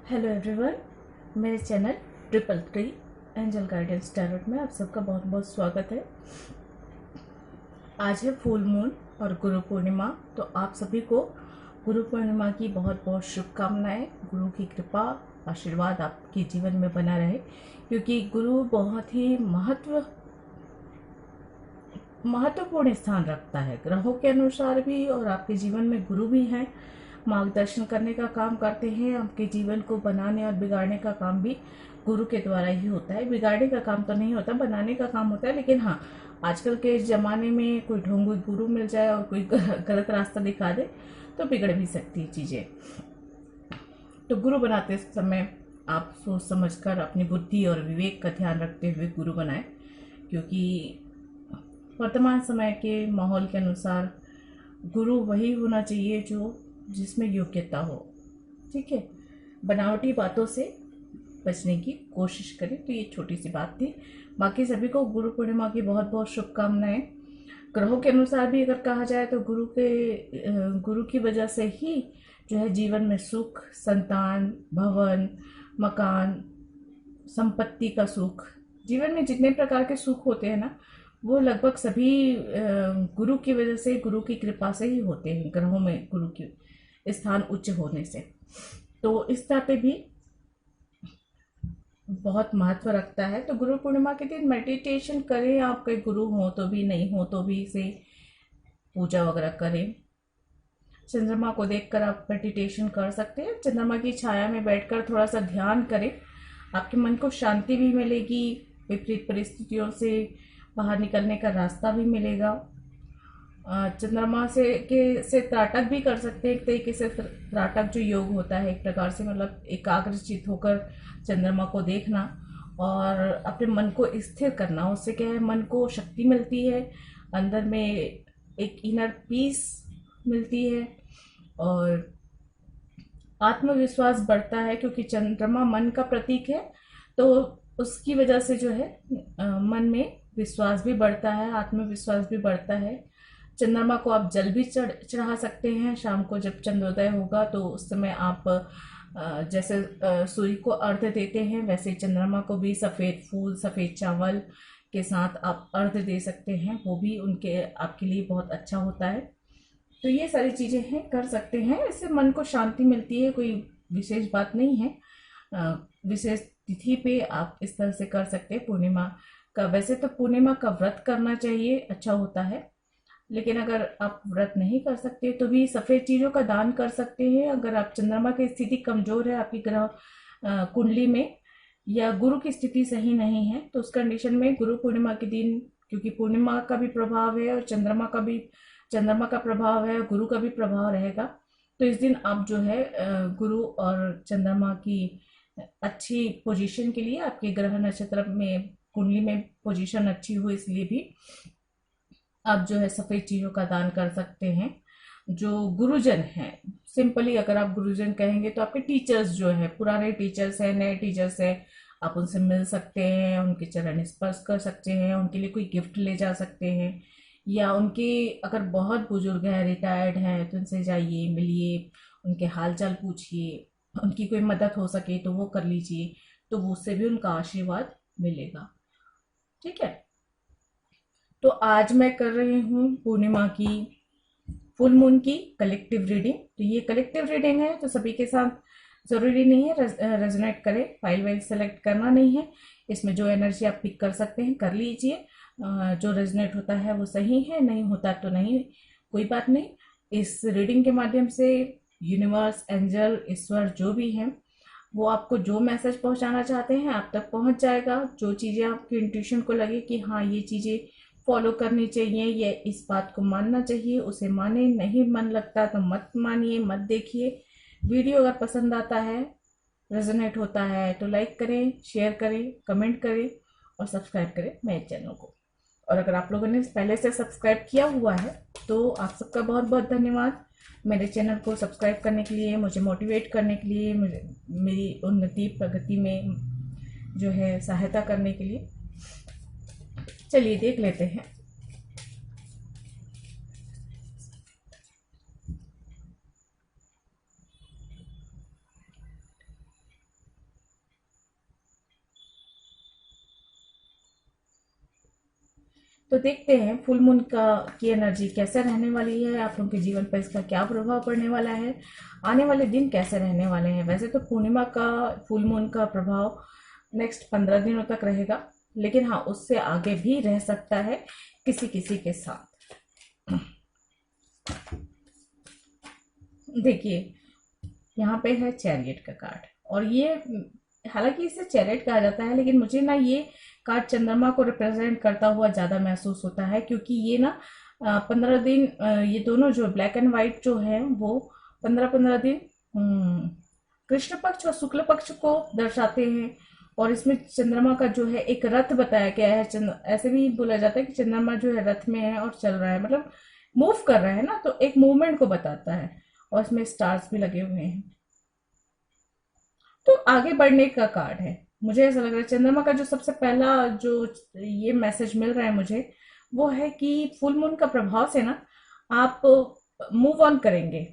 Hello everyone, मेरे channel triple three angel guidance tarot में आप सबका बहुत बहुत स्वागत है। आज है फुल मून और गुरु पूर्णिमा, तो आप सभी को गुरु पूर्णिमा की बहुत बहुत शुभकामनाएं। गुरु की कृपा आशीर्वाद आपके जीवन में बना रहे, क्योंकि गुरु बहुत ही महत्वपूर्ण स्थान रखता है ग्रहों के अनुसार भी, और आपके जीवन में गुरु भी हैं, मार्गदर्शन करने का काम करते हैं। आपके जीवन को बनाने और बिगाड़ने का काम भी गुरु के द्वारा ही होता है। बिगाड़ने का काम तो नहीं होता, बनाने का काम होता है। लेकिन हाँ, आजकल के ज़माने में कोई ढोंगी गुरु मिल जाए और कोई गलत रास्ता दिखा दे तो बिगड़ भी सकती है चीज़ें। तो गुरु बनाते समय आप सोच समझकर अपनी बुद्धि और विवेक का ध्यान रखते हुए गुरु बनाएं, क्योंकि वर्तमान समय के माहौल के अनुसार गुरु वही होना चाहिए जो जिसमें योग्यता हो। ठीक है, बनावटी बातों से बचने की कोशिश करें। तो ये छोटी सी बात थी। बाकी सभी को गुरु पूर्णिमा की बहुत बहुत शुभकामनाएं। ग्रहों के अनुसार भी अगर कहा जाए तो गुरु की वजह से ही जो है जीवन में सुख, संतान, भवन, मकान, संपत्ति का सुख, जीवन में जितने प्रकार के सुख होते हैं ना, वो लगभग सभी गुरु की वजह से, गुरु की कृपा से ही होते हैं। ग्रहों में गुरु की स्थान उच्च होने से तो इस तरह पे भी बहुत महत्व रखता है। तो गुरु पूर्णिमा के दिन मेडिटेशन करें, आपके गुरु हो तो भी, नहीं हो तो भी इसे पूजा वगैरह करें। चंद्रमा को देखकर आप मेडिटेशन कर सकते हैं। चंद्रमा की छाया में बैठकर थोड़ा सा ध्यान करें, आपके मन को शांति भी मिलेगी, विपरीत परिस्थितियों से बाहर निकलने का रास्ता भी मिलेगा। चंद्रमा से त्राटक भी कर सकते हैं। एक तरीके से त्राटक जो योग होता है, एक प्रकार से मतलब एकाग्रचित होकर चंद्रमा को देखना और अपने मन को स्थिर करना। उससे क्या है, मन को शक्ति मिलती है, अंदर में एक इनर पीस मिलती है और आत्मविश्वास बढ़ता है, क्योंकि चंद्रमा मन का प्रतीक है। तो उसकी वजह से जो है मन में विश्वास भी बढ़ता है, आत्मविश्वास भी बढ़ता है। चंद्रमा को आप जल भी चढ़ा सकते हैं। शाम को जब चंद्रोदय होगा तो उस समय आप जैसे सूर्य को अर्घ्य देते हैं, वैसे चंद्रमा को भी सफ़ेद फूल, सफ़ेद चावल के साथ आप अर्घ्य दे सकते हैं। वो भी उनके आपके लिए बहुत अच्छा होता है। तो ये सारी चीज़ें हैं, कर सकते हैं। इससे मन को शांति मिलती है, कोई विशेष बात नहीं है। विशेष तिथि पे आप इस तरह से कर सकते हैं। पूर्णिमा का, वैसे तो पूर्णिमा का व्रत करना चाहिए, अच्छा होता है। लेकिन अगर आप व्रत नहीं कर सकते तो भी सफ़ेद चीज़ों का दान कर सकते हैं। अगर आप चंद्रमा की स्थिति कमज़ोर है आपकी ग्रह कुंडली में, या गुरु की स्थिति सही नहीं है, तो उस कंडीशन में गुरु पूर्णिमा के दिन, क्योंकि पूर्णिमा का भी प्रभाव है और चंद्रमा का प्रभाव है, गुरु का भी प्रभाव रहेगा। तो इस दिन आप जो है गुरु और चंद्रमा की अच्छी पोजीशन के लिए, आपके ग्रह नक्षत्र में कुंडली में पोजीशन अच्छी हो, इसलिए भी आप जो है सफ़ेद चीज़ों का दान कर सकते हैं। जो गुरुजन हैं, सिंपली अगर आप गुरुजन कहेंगे तो आपके टीचर्स जो है, पुराने टीचर्स हैं, नए टीचर्स हैं, आप उनसे मिल सकते हैं, उनके चरण स्पर्श कर सकते हैं, उनके लिए कोई गिफ्ट ले जा सकते हैं। या उनके अगर बहुत बुजुर्ग हैं, रिटायर्ड हैं, तो उनसे जाइए, मिलिए, उनके हाल चाल पूछिए, उनकी कोई मदद हो सके तो वो कर लीजिए, तो वो उससे भी उनका आशीर्वाद मिलेगा। ठीक है, तो आज मैं कर रही हूँ पूर्णिमा की, फुल मून की कलेक्टिव रीडिंग। तो ये कलेक्टिव रीडिंग है, तो सभी के साथ ज़रूरी नहीं है रेजोनेट करे, फाइल वाइल सेलेक्ट करना नहीं है। इसमें जो एनर्जी आप पिक कर सकते हैं कर लीजिए। जो रेजोनेट होता है वो सही है, नहीं होता तो नहीं, कोई बात नहीं। इस रीडिंग के माध्यम से यूनिवर्स, एंजल, ईश्वर जो भी हैं, वो आपको जो मैसेज पहुंचाना चाहते हैं आप तक पहुंच जाएगा। जो चीज़ें आपकी इंट्यूशन को लगे कि हाँ ये चीज़ें फॉलो करनी चाहिए, ये इस बात को मानना चाहिए, उसे माने। नहीं मन लगता तो मत मानिए, मत देखिए। वीडियो अगर पसंद आता है, रेजोनेट होता है, तो लाइक करें, शेयर करें, कमेंट करें और सब्सक्राइब करें मेरे चैनल को। और अगर आप लोगों ने पहले से सब्सक्राइब किया हुआ है तो आप सबका बहुत बहुत धन्यवाद। मेरे चैनल को सब्सक्राइब करने के लिए, मुझे मोटिवेट करने के लिए, मेरी उन्नति प्रगति में जो है सहायता करने के लिए। चलिए देख लेते हैं। तो देखते हैं फुल मून का की एनर्जी कैसे रहने वाली है, आप लोगों के जीवन पर इसका क्या प्रभाव पड़ने वाला है, आने वाले दिन कैसे रहने वाले हैं। वैसे तो पूर्णिमा का फुल मून का प्रभाव नेक्स्ट 15 दिनों तक रहेगा, लेकिन हाँ उससे आगे भी रह सकता है किसी किसी के साथ। देखिए यहाँ पे है चैरियट का कार्ड, और ये हालांकि इसे चैरियट कहा जाता है, लेकिन मुझे ना ये कार्ड चंद्रमा को रिप्रेजेंट करता हुआ ज़्यादा महसूस होता है, क्योंकि ये ना 15 दिन ये दोनों जो ब्लैक एंड वाइट जो है वो 15-15 दिन कृष्ण पक्ष और शुक्ल पक्ष को दर्शाते हैं। और इसमें चंद्रमा का जो है एक रथ बताया गया है, ऐसे भी बोला जाता है कि चंद्रमा जो है रथ में है और चल रहा है, मतलब मूव कर रहा है ना, तो एक मूवमेंट को बताता है। और इसमें स्टार्स भी लगे हुए हैं, तो आगे बढ़ने का कार्ड है। मुझे ऐसा लग रहा है चंद्रमा का जो सबसे पहला जो ये मैसेज मिल रहा है मुझे, वो है कि फुल मून का प्रभाव से ना आप मूव ऑन करेंगे।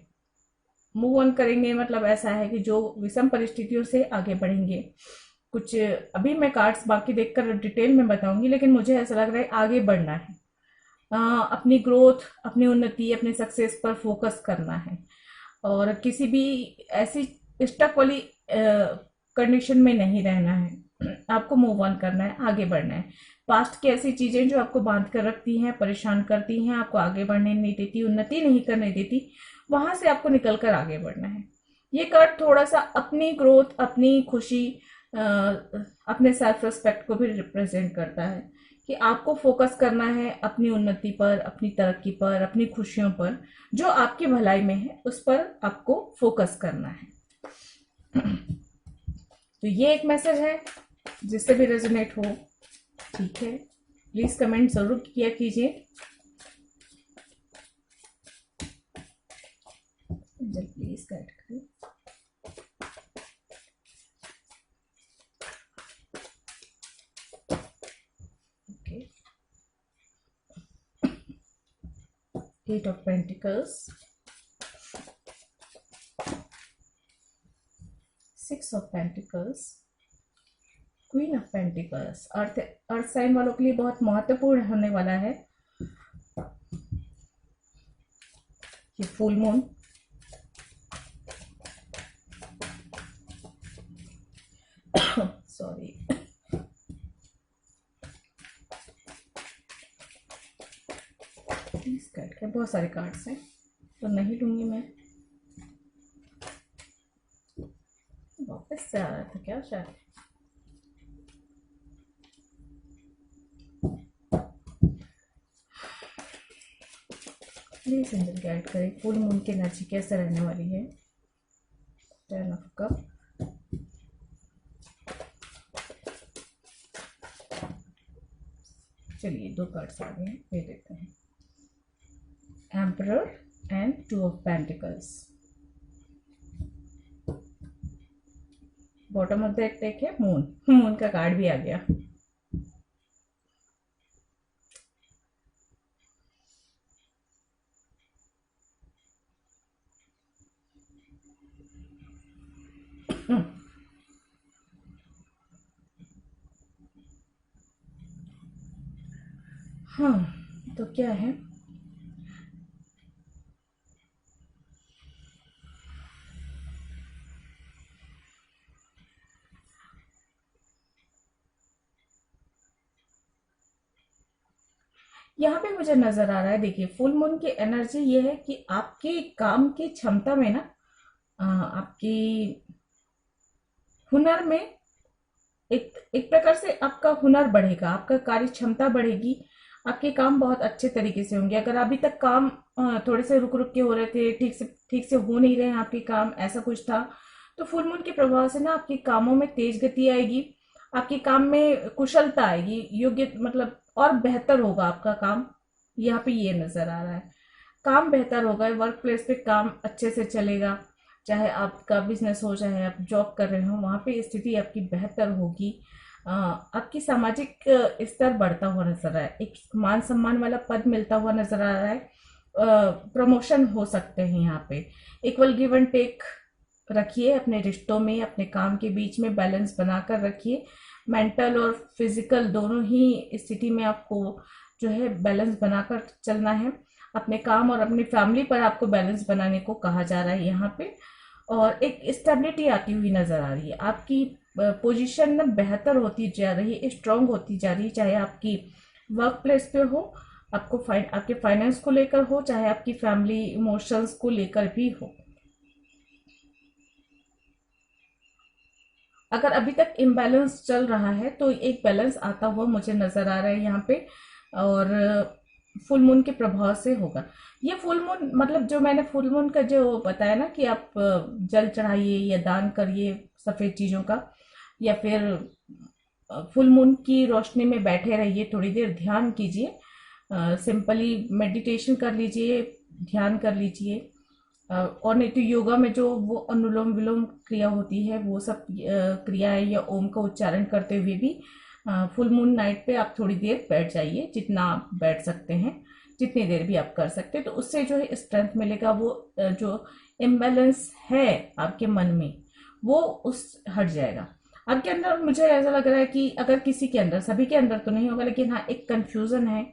मूव ऑन करेंगे मतलब ऐसा है कि जो विषम परिस्थितियों से आगे बढ़ेंगे। कुछ अभी मैं कार्ड्स बाकी देखकर डिटेल में बताऊंगी, लेकिन मुझे ऐसा लग रहा है आगे बढ़ना है, अपनी ग्रोथ, अपनी उन्नति, अपने सक्सेस पर फोकस करना है, और किसी भी ऐसी स्टक वाली कंडीशन में नहीं रहना है। आपको मूव ऑन करना है, आगे बढ़ना है। पास्ट की ऐसी चीजें जो आपको बांध कर रखती हैं, परेशान करती हैं, आपको आगे बढ़ने नहीं देती, उन्नति नहीं करने देती, वहां से आपको निकल कर आगे बढ़ना है। ये कार्ड थोड़ा सा अपनी ग्रोथ, अपनी खुशी, अपने सेल्फ रिस्पेक्ट को भी रिप्रेजेंट करता है कि आपको फोकस करना है अपनी उन्नति पर, अपनी तरक्की पर, अपनी खुशियों पर, जो आपकी भलाई में है उस पर आपको फोकस करना है। तो ये एक मैसेज है, जिससे भी रेजोनेट हो ठीक है, प्लीज कमेंट जरूर किया कीजिए। प्लीज गाइड करें। Eight of Pentacles, Six of Pentacles, Queen of Pentacles। Earth sign वालों के लिए बहुत महत्वपूर्ण होने वाला है ये full moon. Sorry, please guide करें। बहुत सारे कार्ड्स हैं तो नहीं लूंगी मैं, वापस से आ रहा था क्या शायद। प्लीज एंजल गाइड करें फुल मून की एनर्जी कैसे रहने वाली है। 10 ऑफ कप, चलिए 2 कार्ड्स आ गए हैं, दे देते हैं। Emperor and 2 of pentacles. Bottom of the deck है मून, मून का कार्ड भी आ गया। हाँ तो क्या है, यहाँ पे मुझे नजर आ रहा है, देखिए फुल मून की एनर्जी ये है कि आपकी काम की क्षमता में ना, आपकी हुनर में एक एक प्रकार से आपका हुनर बढ़ेगा, आपका कार्य क्षमता बढ़ेगी, आपके काम बहुत अच्छे तरीके से होंगे। अगर अभी तक काम थोड़े से रुक रुक के हो रहे थे, ठीक से हो नहीं रहे हैं आपके काम, ऐसा कुछ था, तो फुल मून के प्रभाव से ना आपके कामों में तेज गति आएगी, आपके काम में कुशलता आएगी, योग्य मतलब और बेहतर होगा आपका काम। यहाँ पे ये नजर आ रहा है काम बेहतर होगा, वर्क प्लेस पे काम अच्छे से चलेगा, चाहे आपका बिजनेस हो चाहे आप जॉब कर रहे हो, वहाँ पे स्थिति आपकी बेहतर होगी। आपकी सामाजिक स्तर बढ़ता हुआ नजर आ रहा है, एक मान सम्मान वाला पद मिलता हुआ नजर आ रहा है, प्रमोशन हो सकते हैं। यहाँ पे इक्वल गिव एंड टेक रखिए अपने रिश्तों में, अपने काम के बीच में बैलेंस बनाकर रखिए। मेंटल और फिजिकल दोनों ही स्थिति में आपको जो है बैलेंस बनाकर चलना है। अपने काम और अपनी फैमिली पर आपको बैलेंस बनाने को कहा जा रहा है यहाँ पे। और एक स्टेबिलिटी आती हुई नजर आ रही है, आपकी पोजीशन ना बेहतर होती जा रही है, स्ट्रांग होती जा रही है, चाहे आपकी वर्क प्लेस पे हो, आपके फाइनेंस को लेकर हो, चाहे आपकी फैमिली इमोशंस को लेकर भी हो। अगर अभी तक इम्बैलेंस चल रहा है तो एक बैलेंस आता हुआ मुझे नजर आ रहा है यहाँ पे। और फुल मून के प्रभाव से होगा ये फुल मून, मतलब जो मैंने फुल मून का जो बताया ना कि आप जल चढ़ाइए या दान करिए सफेद चीजों का, या फिर फुल मून की रोशनी में बैठे रहिए, थोड़ी देर ध्यान कीजिए, सिंपली मेडिटेशन कर लीजिए, ध्यान कर लीजिए। और नहीं तो योगा में जो वो अनुलोम विलोम क्रिया होती है वो सब क्रियाएं, या ओम का उच्चारण करते हुए भी फुल मून नाइट पे आप थोड़ी देर बैठ जाइए, जितना आप बैठ सकते हैं, जितनी देर भी आप कर सकते हैं, तो उससे जो है स्ट्रेंथ मिलेगा। वो जो इम्बैलेंस है आपके मन में वो उस हट जाएगा। आपके अंदर मुझे ऐसा लग रहा है कि अगर किसी के अंदर, सभी के अंदर तो नहीं होगा, लेकिन हाँ एक कंफ्यूजन है,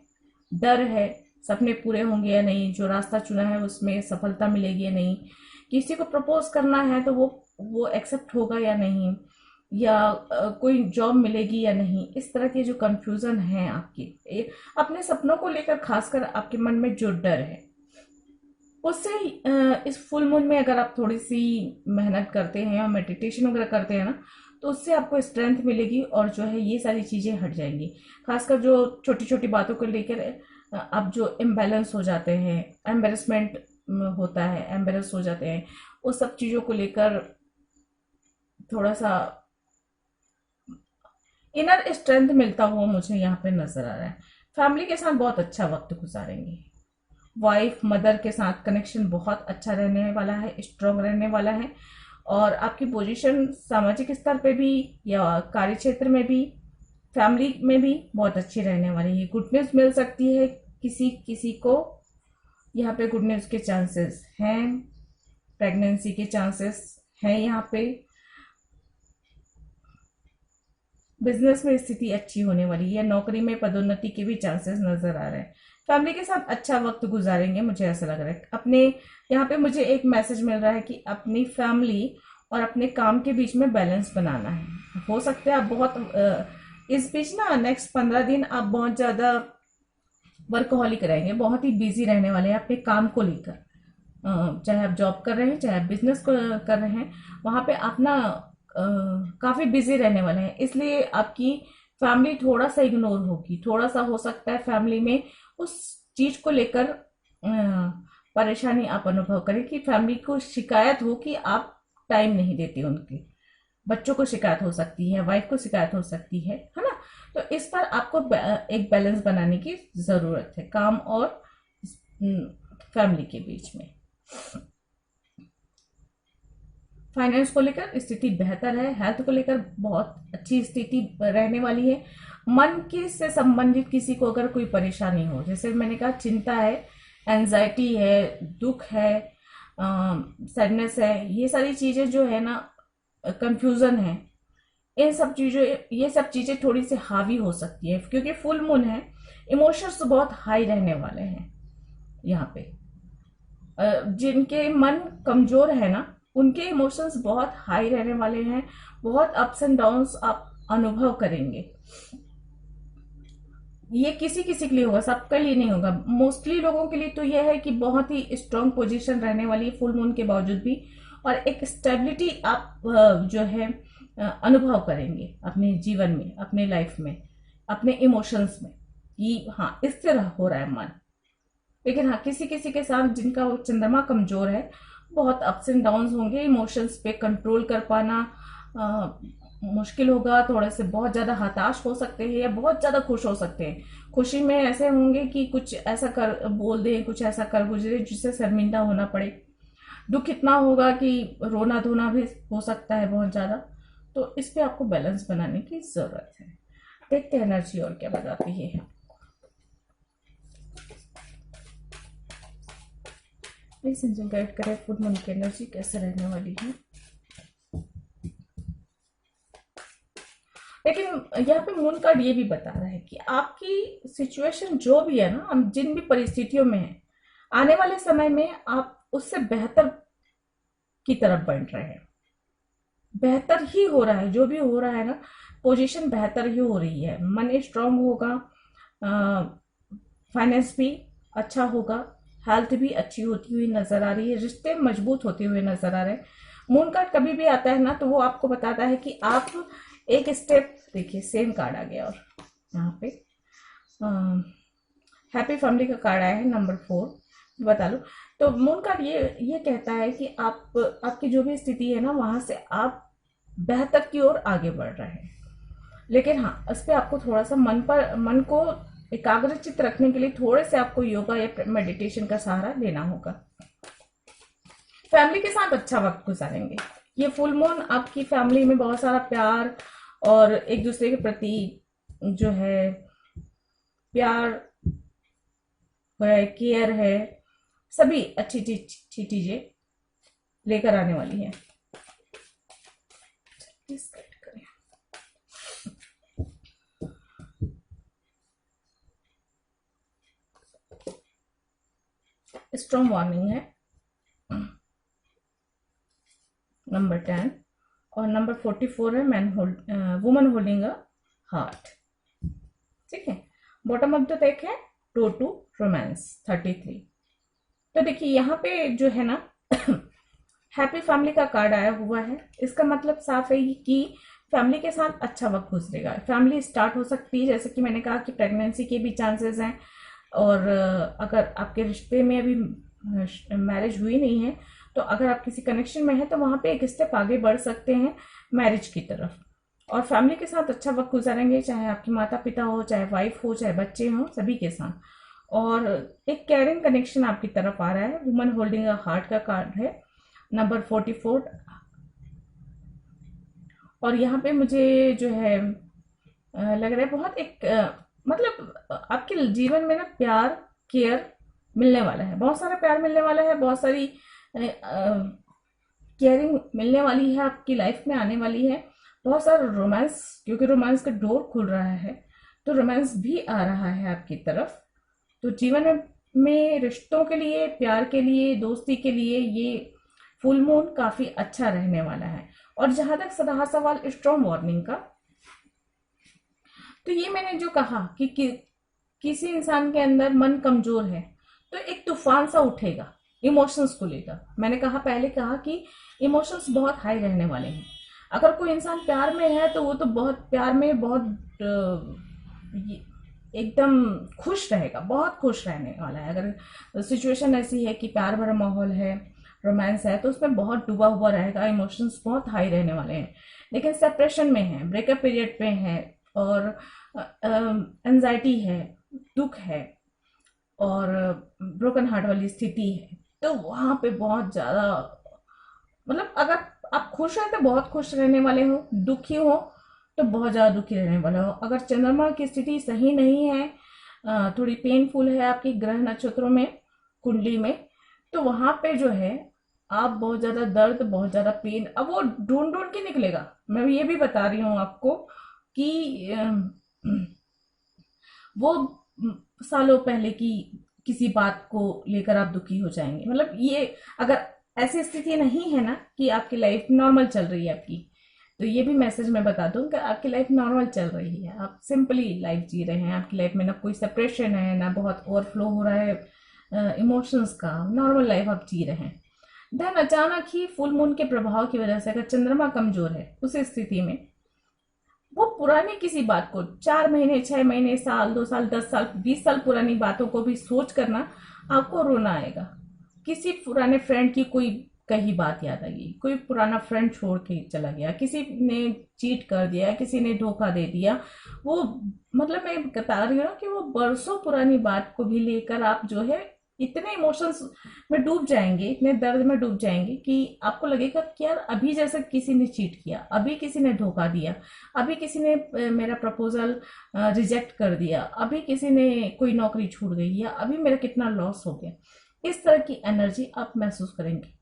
डर है, सपने पूरे होंगे या नहीं, जो रास्ता चुना है उसमें सफलता मिलेगी या नहीं, किसी को प्रपोज करना है तो वो एक्सेप्ट होगा या नहीं, या कोई जॉब मिलेगी या नहीं, इस तरह के जो कंफ्यूजन है आपकी अपने सपनों को लेकर, खासकर आपके मन में जो डर है उससे इस फुल मून में अगर आप थोड़ी सी मेहनत करते हैं और मेडिटेशन वगैरह करते हैं ना, तो उससे आपको स्ट्रेंथ मिलेगी और जो है ये सारी चीजें हट जाएंगी। खासकर जो छोटी छोटी बातों को लेकर आप जो इम्बैलेंस हो जाते हैं, एम्बेरसमेंट होता है, एम्बेरस हो जाते हैं, उस सब चीजों को लेकर थोड़ा सा इनर स्ट्रेंथ मिलता हुआ मुझे यहाँ पे नजर आ रहा है। फैमिली के साथ बहुत अच्छा वक्त गुजारेंगे, वाइफ मदर के साथ कनेक्शन बहुत अच्छा रहने वाला है, स्ट्रांग रहने वाला है। और आपकी पोजीशन सामाजिक स्तर पे भी या कार्य क्षेत्र में भी, फैमिली में भी बहुत अच्छी रहने वाली है। गुड न्यूज मिल सकती है किसी किसी को, यहाँ पे गुड न्यूज के चांसेस हैं, प्रेगनेंसी के चांसेस हैं यहाँ पे। बिजनेस में स्थिति अच्छी होने वाली है, नौकरी में पदोन्नति के भी चांसेस नजर आ रहे हैं। फैमिली के साथ अच्छा वक्त गुजारेंगे, मुझे ऐसा लग रहा है। अपने यहाँ पे मुझे एक मैसेज मिल रहा है कि अपनी फैमिली और अपने काम के बीच में बैलेंस बनाना है। हो सकता है आप बहुत इस बीच ना नेक्स्ट 15 दिन आप बहुत ज्यादा वर्कहॉलिक रहेंगे, बहुत ही बिजी रहने वाले हैं अपने काम को लेकर। चाहे आप जॉब कर रहे हैं, चाहे आप बिजनेस कर रहे हैं, वहां पे आप ना काफी बिजी रहने वाले हैं, इसलिए आपकी फैमिली थोड़ा सा इग्नोर होगी। थोड़ा सा हो सकता है फैमिली में उस चीज को लेकर परेशानी आप अनुभव करें कि फैमिली को शिकायत हो कि आप टाइम नहीं देते उनके, बच्चों को शिकायत हो सकती है, वाइफ को शिकायत हो सकती है ना। तो इस पर आपको एक बैलेंस बनाने की जरूरत है काम और फैमिली के बीच में। फाइनेंस को लेकर स्थिति बेहतर है, हेल्थ को लेकर बहुत अच्छी स्थिति रहने वाली है। मन के से संबंधित किसी को अगर कोई परेशानी हो, जैसे मैंने कहा चिंता है, एंजाइटी है, दुख है, सैडनेस है, ये सारी चीजें जो है ना, कंफ्यूजन है, ये सब चीजें थोड़ी सी हावी हो सकती है, क्योंकि फुल मून है, इमोशंस बहुत हाई रहने वाले हैं यहाँ पे। जिनके मन कमजोर है ना, उनके इमोशंस बहुत हाई रहने वाले हैं, बहुत अप्स एंड डाउन्स आप अनुभव करेंगे। ये किसी किसी के लिए होगा, सबके लिए नहीं होगा। मोस्टली लोगों के लिए तो यह है कि बहुत ही स्ट्रांग पोजीशन रहने वाली है फुल मून के बावजूद भी, और एक स्टेबिलिटी आप जो है अनुभव करेंगे अपने जीवन में, अपने लाइफ में, अपने इमोशंस में, कि हाँ स्थिर हो रहा है मन। लेकिन हाँ किसी किसी के साथ जिनका वो चंद्रमा कमजोर है, बहुत अप्स एंड डाउन्स होंगे, इमोशंस पे कंट्रोल कर पाना मुश्किल होगा, थोड़े से बहुत ज्यादा हताश हो सकते हैं या बहुत ज्यादा खुश हो सकते हैं। खुशी में ऐसे होंगे कि कुछ ऐसा कर बोल दें, कुछ ऐसा कर गुजरे जिससे शर्मिंदा होना पड़े। दुख इतना होगा कि रोना धोना भी हो सकता है बहुत ज्यादा। तो इस पे आपको बैलेंस बनाने की जरूरत है। देखते हैं एनर्जी और क्या बताती है। प्लीज एंजल गाइड करें फुल मून की एनर्जी कैसे रहने वाली है। लेकिन यहाँ पे मून कार्ड ये भी बता रहा है कि आपकी सिचुएशन जो भी है ना, हम जिन भी परिस्थितियों में हैं, आने वाले समय में आप उससे बेहतर की तरफ बढ़ रहे हैं। बेहतर ही हो रहा है, जो भी हो रहा है ना, पोजीशन बेहतर ही हो रही है। मनी स्ट्रांग होगा, फाइनेंस भी अच्छा होगा, हेल्थ भी अच्छी होती हुई नजर आ रही है, रिश्ते मजबूत होते हुए नजर आ रहे हैं। मून कार्ड कभी भी आता है ना, तो वो आपको बताता है कि आप एक स्टेप, देखिए सेम कार्ड आ गया, और यहाँ पे हैप्पी फैमिली का कार्ड आया है नंबर 4, बता लो। तो मून कार्ड ये कहता है कि आप, आपकी जो भी स्थिति है ना, वहां से आप बेहतर की ओर आगे बढ़ रहे हैं। लेकिन हाँ, इस पे आपको थोड़ा सा मन को एकाग्रचित रखने के लिए थोड़े से आपको योगा या मेडिटेशन का सहारा लेना होगा। फैमिली के साथ अच्छा वक्त गुजारेंगे। ये फुल मून आपकी फैमिली में बहुत सारा प्यार और एक दूसरे के प्रति जो है प्यार है, केयर है, सभी अच्छी चीजें लेकर आने वाली है। स्ट्रॉन्ग वार्निंग है नंबर 10, और नंबर 44 है वुमन होल्डिंग अ हार्ट। ठीक है, बॉटम ऑफ द डेक है टू टू रोमांस 33। तो देखिए यहाँ पे जो है ना हैप्पी फैमिली का कार्ड आया हुआ है। इसका मतलब साफ है कि फैमिली के साथ अच्छा वक्त गुजरेगा। फैमिली स्टार्ट हो सकती है, जैसे कि मैंने कहा कि प्रेगनेंसी के भी चांसेस हैं, और अगर आपके रिश्ते में अभी मैरिज हुई नहीं है, तो अगर आप किसी कनेक्शन में हैं तो वहां पे एक स्टेप आगे बढ़ सकते हैं मैरिज की तरफ। और फैमिली के साथ अच्छा वक्त गुजारेंगे, चाहे आपके माता पिता हो, चाहे वाइफ हो, चाहे बच्चे हो, सभी के साथ। और एक केयरिंग कनेक्शन आपकी तरफ आ रहा है। वुमन होल्डिंग अ हार्ट का कार्ड है नंबर 44। और यहाँ पे मुझे जो है लग रहा है बहुत एक मतलब आपके जीवन में ना प्यार, केयर मिलने वाला है, बहुत सारा प्यार मिलने वाला है, बहुत सारी केयरिंग मिलने वाली है, आपकी लाइफ में आने वाली है। बहुत सारा रोमांस, क्योंकि रोमांस का डोर खुल रहा है, तो रोमांस भी आ रहा है आपकी तरफ। तो जीवन में रिश्तों के लिए, प्यार के लिए, दोस्ती के लिए ये फुल मून काफी अच्छा रहने वाला है। और जहां तक रहा सवाल स्ट्रॉन्ग वार्निंग का, तो ये मैंने जो कहा कि किसी इंसान के अंदर मन कमजोर है, तो एक तूफान सा उठेगा इमोशंस को लेकर। मैंने कहा, पहले कहा कि इमोशंस बहुत हाई रहने वाले हैं। अगर कोई इंसान प्यार में है तो वो तो बहुत प्यार में बहुत एकदम खुश रहेगा, बहुत खुश रहने वाला है। अगर सिचुएशन ऐसी है कि प्यार भरा माहौल है, रोमांस है, तो उसमें बहुत डूबा हुआ रहेगा, इमोशंस बहुत हाई रहने वाले हैं। लेकिन सेपरेशन में है, ब्रेकअप पीरियड पे है, और एंजाइटी है, दुख है, और ब्रोकन हार्ट वाली स्थिति है, तो वहां पे बहुत ज्यादा मतलब अगर आप खुश हैं तो बहुत खुश रहने वाले हो, दुखी हो तो बहुत ज्यादा दुखी रहने वाले हो। अगर चंद्रमा की स्थिति सही नहीं है, थोड़ी पेनफुल है आपकी ग्रह नक्षत्रों में, कुंडली में, तो वहां पे जो है आप बहुत ज्यादा दर्द, बहुत ज्यादा पेन, अब वो ढूंढ ढूंढ के निकलेगा। मैं ये भी बता रही हूँ आपको कि वो सालों पहले की किसी बात को लेकर आप दुखी हो जाएंगे। मतलब ये अगर ऐसी स्थिति नहीं है ना कि आपकी लाइफ नॉर्मल चल रही है आपकी, तो ये भी मैसेज मैं बता दूं कि आपकी लाइफ नॉर्मल चल रही है, आप सिंपली लाइफ जी रहे हैं। आपकी लाइफ में ना कोई सेपरेशन है, ना बहुत ओवरफ्लो हो रहा है इमोशंस का, नॉर्मल लाइफ आप जी रहे हैं। देन अचानक ही फुल मून के प्रभाव की वजह से अगर चंद्रमा कमजोर है, उस स्थिति में वो पुरानी किसी बात को, 4 महीने, 6 महीने, साल, 2 साल, 10 साल, 20 साल पुरानी बातों को भी सोच करना आपको रोना आएगा। किसी पुराने फ्रेंड की कोई कही बात याद आई, कोई पुराना फ्रेंड छोड़ के चला गया, किसी ने चीट कर दिया, किसी ने धोखा दे दिया, वो मतलब मैं बता रही हूँ ना कि वो बरसों पुरानी बात को भी लेकर आप जो है इतने इमोशंस में डूब जाएंगे, इतने दर्द में डूब जाएंगे कि आपको लगेगा कि यार अभी जैसे किसी ने चीट किया, अभी किसी ने धोखा दिया, अभी किसी ने मेरा प्रपोजल रिजेक्ट कर दिया, अभी किसी ने कोई नौकरी छूट गई, या अभी मेरा कितना लॉस हो गया। इस तरह की एनर्जी आप महसूस करेंगे,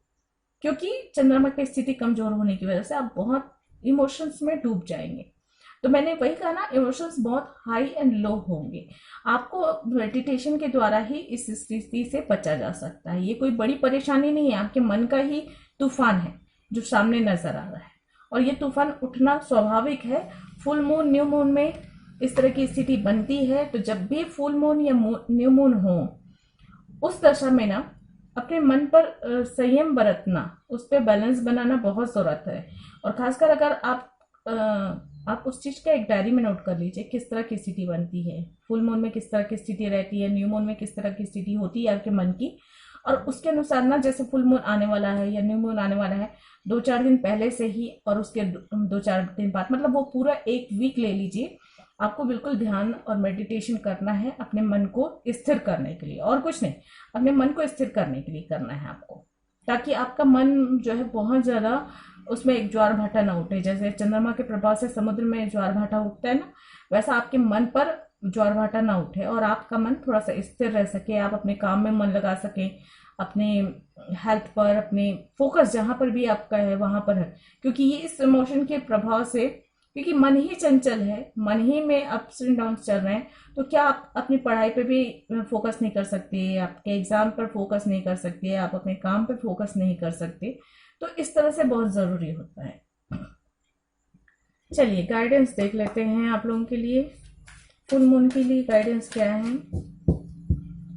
क्योंकि चंद्रमा की स्थिति कमजोर होने की वजह से आप बहुत इमोशंस में डूब जाएंगे। तो मैंने वही कहा ना, इमोशंस बहुत हाई एंड लो होंगे। आपको मेडिटेशन के द्वारा ही इस स्थिति से बचा जा सकता है। ये कोई बड़ी परेशानी नहीं है, आपके मन का ही तूफान है जो सामने नजर आ रहा है, और ये तूफान उठना स्वाभाविक है। फुल मून, न्यू मून में इस तरह की स्थिति बनती है। तो जब भी फुल मून या न्यू मून हो, उस दशा में ना अपने मन पर संयम बरतना, उस पर बैलेंस बनाना बहुत जरूरत है। और खासकर अगर आप उस चीज का एक डायरी में नोट कर लीजिए, किस तरह की स्थिति बनती है, फुल मून में किस तरह की स्थिति रहती है, न्यू मून में किस तरह की स्थिति होती है आपके मन की। और उसके अनुसार ना, जैसे फुल मून आने वाला है या न्यू मून आने वाला है, 2-4 दिन पहले से ही और उसके 2-4 दिन बाद, मतलब वो पूरा एक वीक ले लीजिए, आपको बिल्कुल ध्यान और मेडिटेशन करना है अपने मन को स्थिर करने के लिए, और कुछ नहीं, अपने मन को स्थिर करने के लिए करना है आपको, ताकि आपका मन जो है बहुत ज्यादा उसमें एक ज्वार भाटा ना उठे। जैसे चंद्रमा के प्रभाव से समुद्र में ज्वार भाटा उठता है ना, वैसा आपके मन पर ज्वार भाटा ना उठे और आपका मन थोड़ा सा स्थिर रह सके, आप अपने काम में मन लगा सके, अपने हेल्थ पर, अपने फोकस जहां पर भी आपका है वहां पर है। क्योंकि ये इस इमोशन के प्रभाव से, क्योंकि मन ही चंचल है, मन ही में अप्स एंड डाउन चल रहे हैं, तो क्या आप अपनी पढ़ाई पे भी फोकस नहीं कर सकते, आपके एग्जाम पर फोकस नहीं कर सकते, आप अपने काम पे फोकस नहीं कर सकते। तो इस तरह से बहुत जरूरी होता है। चलिए गाइडेंस देख लेते हैं आप लोगों के लिए, फुल मून के लिए गाइडेंस क्या है।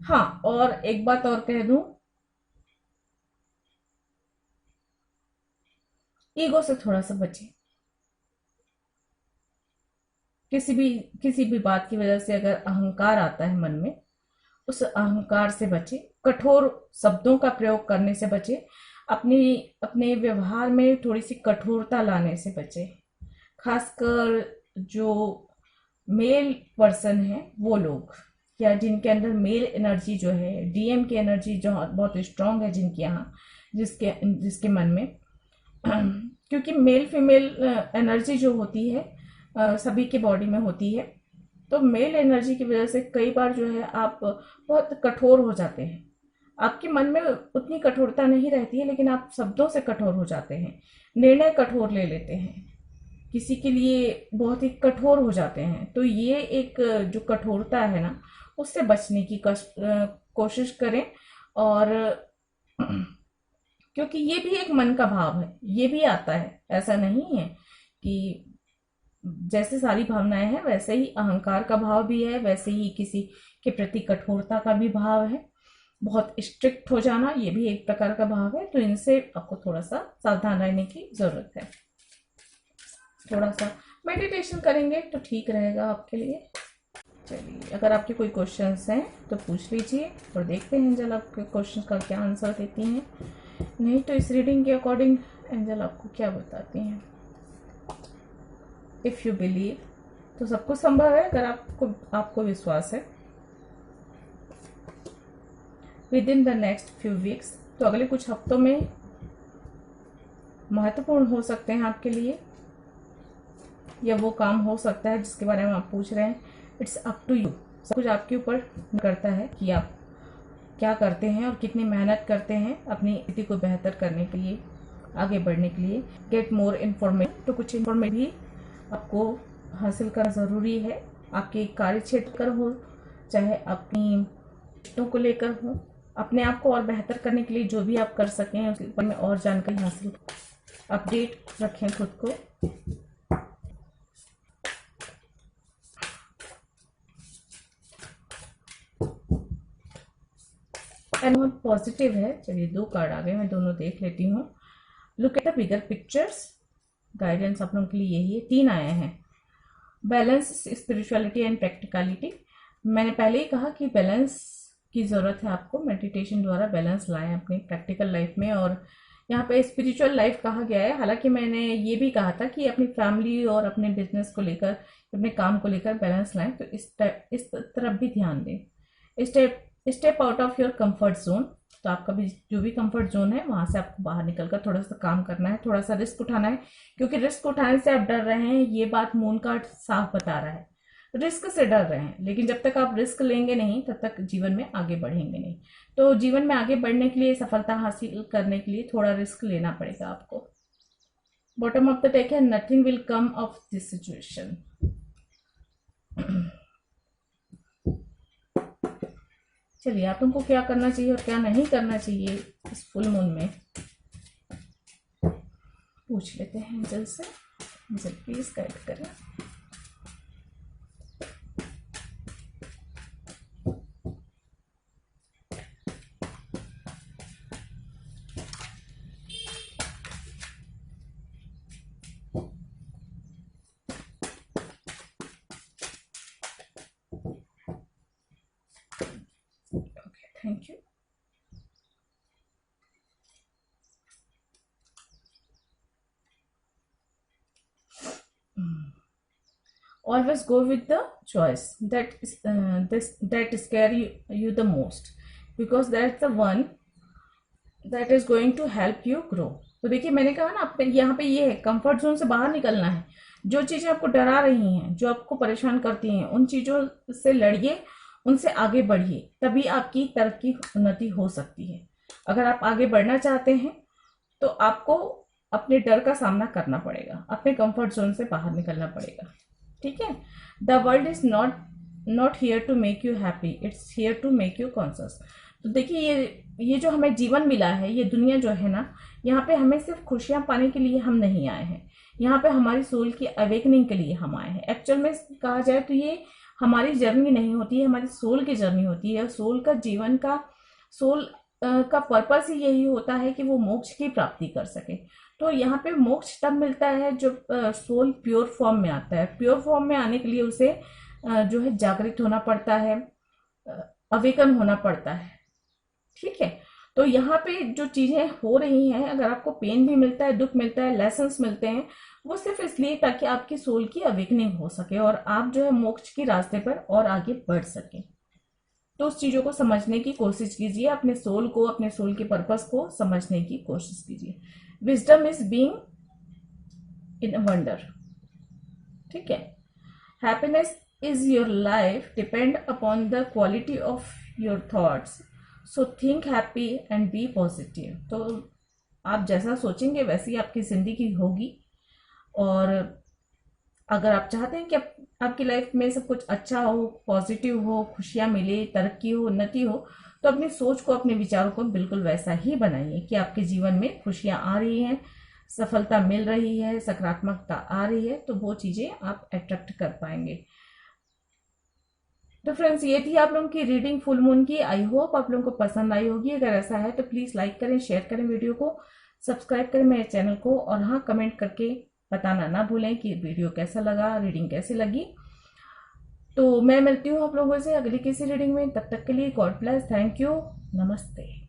हाँ, और एक बात और कह दूं, ईगो से थोड़ा सा बचिए। किसी भी बात की वजह से अगर अहंकार आता है मन में, उस अहंकार से बचे, कठोर शब्दों का प्रयोग करने से बचे, अपने व्यवहार में थोड़ी सी कठोरता लाने से बचे। खासकर जो मेल पर्सन है वो लोग, या जिनके अंदर मेल एनर्जी जो है, डीएम की एनर्जी जो बहुत स्ट्रांग है जिनके यहाँ, जिसके मन में, क्योंकि मेल फीमेल एनर्जी जो होती है सभी के बॉडी में होती है। तो मेल एनर्जी की वजह से कई बार जो है आप बहुत कठोर हो जाते हैं। आपके मन में उतनी कठोरता नहीं रहती है, लेकिन आप शब्दों से कठोर हो जाते हैं, निर्णय कठोर ले लेते हैं, किसी के लिए बहुत ही कठोर हो जाते हैं। तो ये एक जो कठोरता है ना, उससे बचने की कोशिश करें। और क्योंकि ये भी एक मन का भाव है, ये भी आता है, ऐसा नहीं है कि जैसे सारी भावनाएं हैं वैसे ही अहंकार का भाव भी है, वैसे ही किसी के प्रति कठोरता का भी भाव है, बहुत स्ट्रिक्ट हो जाना ये भी एक प्रकार का भाव है। तो इनसे आपको थोड़ा सा सावधान रहने की जरूरत है। थोड़ा सा मेडिटेशन करेंगे तो ठीक रहेगा आपके लिए। चलिए, अगर आपके कोई क्वेश्चंस हैं तो पूछ लीजिए और देखते हैं एंजल आपके क्वेश्चन का क्या आंसर देती हैं। नहीं तो इस रीडिंग के अकॉर्डिंग एंजल आपको क्या बताती हैं। इफ यू बिलीव, तो सब कुछ संभव है अगर आपको विश्वास है। With in the next few weeks, तो अगले कुछ हफ्तों में महत्वपूर्ण हो सकते हैं आपके लिए, या वो काम हो सकता है जिसके बारे में आप पूछ रहे हैं। इट्स अप टू यू, सब कुछ आपके ऊपर करता है कि आप क्या करते हैं और कितनी मेहनत करते हैं अपनी स्थिति को बेहतर करने के लिए, आगे बढ़ने के लिए। गेट मोर इन्फॉर्मेशन, तो कुछ इन्फॉर्मेशन भी आपको हासिल करना ज़रूरी है, आपके कार्य क्षेत्र कर हो, चाहे अपनी रिश्तों को लेकर हो। अपने आप को और बेहतर करने के लिए जो भी आप कर सकें उसके बारे में और जानकारी हासिल, अपडेट रखें खुद को। एंड बहुत पॉजिटिव है। चलिए, 2 कार्ड आ गए, मैं दोनों देख लेती हूँ। Look at the bigger pictures, guidance आप लोगों के लिए यही है। 3 आए हैं, बैलेंस, स्पिरिचुअलिटी एंड प्रैक्टिकलिटी। मैंने पहले ही कहा कि बैलेंस की ज़रूरत है आपको, मेडिटेशन द्वारा बैलेंस लाएं अपनी प्रैक्टिकल लाइफ में। और यहाँ पे स्पिरिचुअल लाइफ कहा गया है, हालांकि मैंने ये भी कहा था कि अपनी फैमिली और अपने बिजनेस को लेकर, अपने काम को लेकर बैलेंस लाएं। तो इस तरफ भी ध्यान दें। Step out of your comfort zone, तो आपका भी जो भी कंफर्ट जोन है वहां से आपको बाहर निकलकर थोड़ा सा काम करना है, थोड़ा सा रिस्क उठाना है। क्योंकि रिस्क उठाने से आप डर रहे हैं, ये बात मून कार्ड साफ बता रहा है। रिस्क से डर रहे हैं, लेकिन जब तक आप रिस्क लेंगे नहीं तब तक जीवन में आगे बढ़ेंगे नहीं। तो जीवन में आगे बढ़ने के लिए, सफलता हासिल करने के लिए थोड़ा रिस्क लेना पड़ेगा आपको। बॉटम ऑफ द डेक है nothing will come of this situation. चलिए आप तुमको क्या करना चाहिए और क्या नहीं करना चाहिए इस फुल मून में पूछ लेते हैं एंजल से। एंजल प्लीज गाइड करें। Okay thank you. Always go with the choice that scare you the most, because that's the one that is going to help you grow। तो देखिए मैंने कहा ना, आप यहाँ पे ये है कंफर्ट जोन से बाहर निकलना है। जो चीजें आपको डरा रही हैं, जो आपको परेशान करती हैं, उन चीजों से लड़िए, उनसे आगे बढ़िए, तभी आपकी तरक्की उन्नति हो सकती है। अगर आप आगे बढ़ना चाहते हैं तो आपको अपने डर का सामना करना पड़ेगा, अपने कंफर्ट जोन से बाहर निकलना पड़ेगा। ठीक है। The world is not here to make you happy, it's here to make you conscious. तो देखिए ये जो हमें जीवन मिला है, ये दुनिया जो है ना, यहाँ पे हमें सिर्फ खुशियां पाने के लिए हम नहीं आए हैं। यहाँ पे हमारी सोल की अवेकनिंग के लिए हम आए हैं। एक्चुअल में कहा जाए तो ये हमारी जर्नी नहीं होती है, हमारी सोल की जर्नी होती है। सोल का जीवन का सोल का पर्पस ही यही होता है कि वो मोक्ष की प्राप्ति कर सके। तो यहाँ पे मोक्ष तब मिलता है जब सोल प्योर फॉर्म में आता है। प्योर फॉर्म में आने के लिए उसे जो है जागृत होना पड़ता है, अवेकन होना पड़ता है। ठीक है। तो यहाँ पे जो चीजें हो रही हैं, अगर आपको पेन भी मिलता है, दुख मिलता है, लेसन्स मिलते हैं, वो सिर्फ इसलिए ताकि आपकी सोल की अवेकनिंग हो सके और आप जो है मोक्ष के रास्ते पर और आगे बढ़ सके। तो उस चीजों को समझने की कोशिश कीजिए, अपने सोल को, अपने सोल के पर्पस को समझने की कोशिश कीजिए। Wisdom is being in wonder. ठीक है। Happiness is your life depend upon the quality of your thoughts, so think happy and be positive. तो आप जैसा सोचेंगे वैसी आपकी जिंदगी होगी। और अगर आप चाहते हैं कि आपकी लाइफ में सब कुछ अच्छा हो, पॉजिटिव हो, खुशियां मिले, तरक्की हो, उन्नति हो, तो अपनी सोच को, अपने विचारों को बिल्कुल वैसा ही बनाइए कि आपके जीवन में खुशियां आ रही हैं, सफलता मिल रही है, सकारात्मकता आ रही है, तो वो चीजें आप अट्रैक्ट कर पाएंगे। तो फ्रेंड्स, ये थी आप लोगों की रीडिंग फुल मून की। आई होप आप लोगों को पसंद आई होगी। अगर ऐसा है तो प्लीज लाइक करें, शेयर करें वीडियो को, सब्सक्राइब करें मेरे चैनल को, और हाँ, कमेंट करके बताना ना भूलें कि वीडियो कैसा लगा, रीडिंग कैसी लगी। तो मैं मिलती हूँ आप लोगों से अगली किसी रीडिंग में। तब तक के लिए गॉड ब्लेस, थैंक यू, नमस्ते।